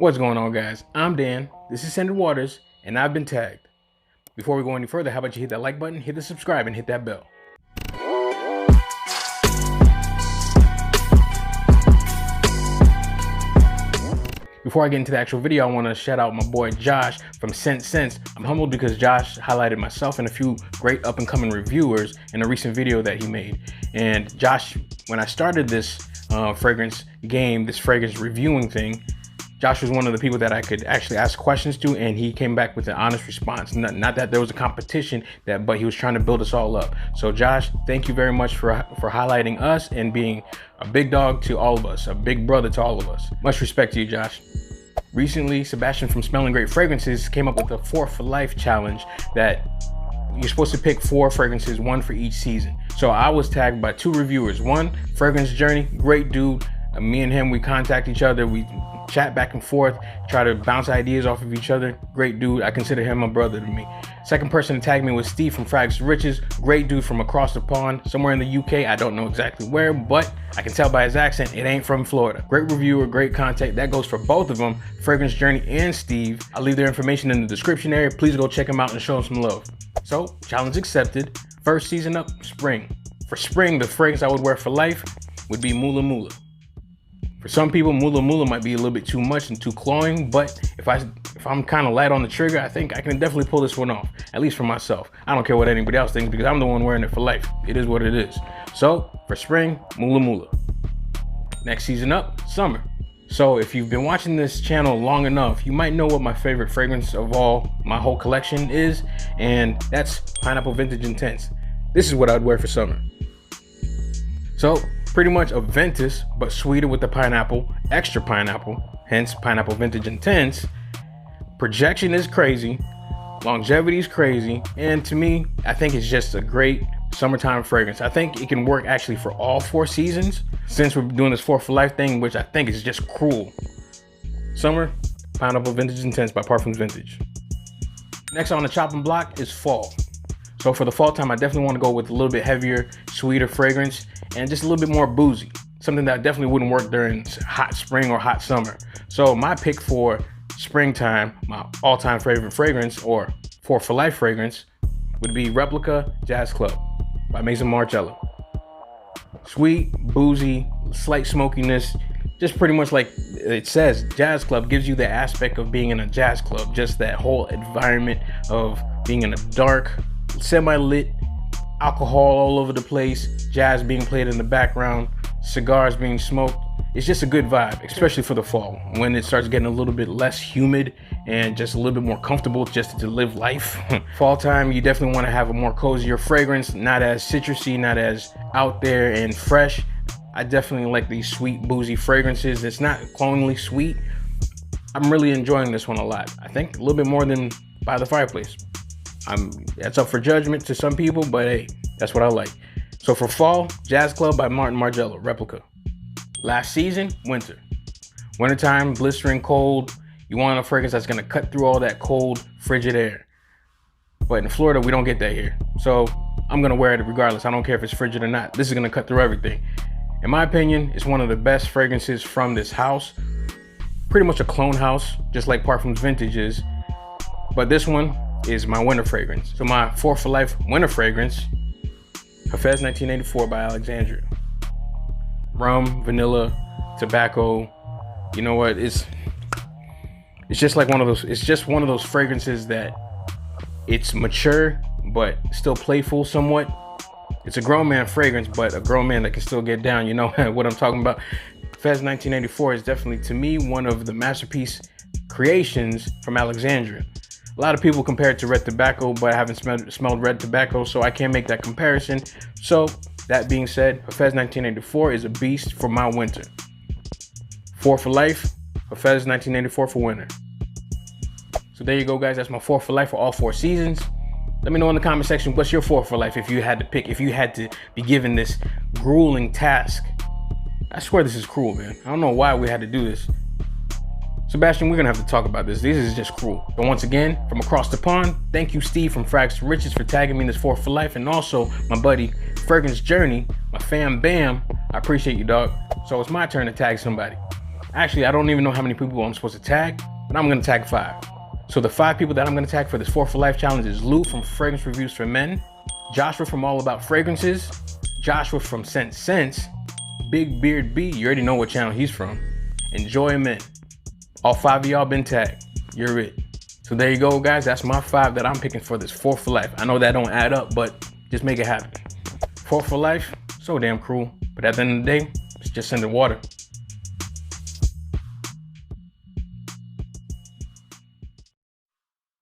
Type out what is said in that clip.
What's going on, guys? I'm Dan, this is Scented Waters, and I've been tagged. Before we go any further, how about you hit that like button, hit the subscribe, and hit that bell. Before I get into the actual video, I want to shout out my boy Josh from Scent Sense. I'm humbled because Josh highlighted myself and a few great up-and-coming reviewers in a recent video that he made. And Josh, when I started this fragrance game, this fragrance reviewing thing, Josh was one of the people that I could actually ask questions to, and he came back with an honest response. Not that there was a competition, but he was trying to build us all up. So Josh, thank you very much for highlighting us and being a big dog to all of us, a big brother to all of us. Much respect to you, Josh. Recently, Sebastian from Smelling Great Fragrances came up with a 4 for Life challenge that you're supposed to pick 4 fragrances, 1 for each season. So I was tagged by 2 reviewers. One, Fragrance Journey, great dude. Me and him, we contact each other, we chat back and forth, try to bounce ideas off of each other. Great dude. I consider him a brother to me. Second person to tag me was Steve from Frags to Riches. Great dude from across the pond, somewhere in the UK. I don't know exactly where, but I can tell by his accent, it ain't from Florida. Great reviewer, great contact. That goes for both of them, Fragrance Journey and Steve. I'll leave their information in the description area. Please go check them out and show them some love. So, challenge accepted. First season up, spring. For spring, the fragrance I would wear for life would be Mula. For some people, Mula might be a little bit too much and too cloying, but if I'm kind of light on the trigger, I think I can definitely pull this one off, at least for myself. I don't care what anybody else thinks because I'm the one wearing it for life. It is what it is. So for spring, Mula. Next season up, summer. So if you've been watching this channel long enough, you might know what my favorite fragrance of my whole collection is, and that's Pineapple Vintage Intense. This is what I'd wear for summer. So pretty much a Ventus, but sweeter with the pineapple, extra pineapple, hence Pineapple Vintage Intense. Projection is crazy, longevity is crazy, and to me, I think it's just a great summertime fragrance. I think it can work actually for all 4 seasons, since we're doing this 4 for Life thing, which I think is just cruel. Summer, Pineapple Vintage Intense by Parfums Vintage. Next on the chopping block is fall. So for the fall time, I definitely want to go with a little bit heavier, sweeter fragrance and just a little bit more boozy. Something that definitely wouldn't work during hot spring or hot summer. So my pick for springtime, my all-time favorite fragrance or 4 for Life fragrance would be Replica Jazz Club by Maison Margiela. Sweet, boozy, slight smokiness, just pretty much like it says, Jazz Club gives you the aspect of being in a jazz club, just that whole environment of being in a dark, semi-lit, alcohol all over the place, jazz being played in the background, cigars being smoked. It's just a good vibe, especially for the fall when it starts getting a little bit less humid and just a little bit more comfortable just to live life. Fall time, you definitely want to have a more cozier fragrance, not as citrusy, not as out there and fresh. I definitely like these sweet, boozy fragrances. It's not cloyingly sweet. I'm really enjoying this one a lot. I think a little bit more than By the Fireplace. That's up for judgment to some people, but hey, that's what I like. So for fall, Jazz Club by Margiela, Replica. Last season, winter. Wintertime, blistering cold. You want a fragrance that's gonna cut through all that cold, frigid air. But in Florida, we don't get that here. So I'm gonna wear it regardless. I don't care if it's frigid or not. This is gonna cut through everything. In my opinion, it's one of the best fragrances from this house. Pretty much a clone house, just like Parfums Vintage is. But this one is my winter fragrance. So my 4 for Life winter fragrance, Hafez 1984 by Alexandria. Rum, vanilla, tobacco. You know what? It's just like one of those. It's just one of those fragrances that it's mature but still playful somewhat. It's a grown man fragrance, but a grown man that can still get down. You know what I'm talking about. Hafez 1984 is definitely, to me, one of the masterpiece creations from Alexandria. A lot of people compare it to red tobacco, but I haven't smelled red tobacco, so I can't make that comparison. So that being said, Hafez 1984 is a beast for my winter. 4 for Life, Hafez 1984 for winter. So there you go, guys. That's my 4 for Life for all 4 seasons. Let me know in the comment section, what's your 4 for Life if you had to pick, if you had to be given this grueling task. I swear this is cruel, man. I don't know why we had to do this. Sebastian, we're gonna have to talk about this. This is just cruel. But once again, from across the pond, thank you, Steve from Frags to Riches, for tagging me in this 4 for Life, and also my buddy Fragrance Journey, my fam Bam. I appreciate you, dog. So it's my turn to tag somebody. Actually, I don't even know how many people I'm supposed to tag, but I'm gonna tag 5. So the 5 people that I'm gonna tag for this 4 for Life challenge is Lou from Fragrance Reviews for Men, Joshua from All About Fragrances, Joshua from Scent Sense, Big Beard B, you already know what channel he's from, and Joy Men. All 5 of y'all been tagged. You're it. So there you go, guys. That's my 5 that I'm picking for this 4 for Life. I know that don't add up, but just make it happen. 4 for Life, so damn cruel. But at the end of the day, it's just sending water.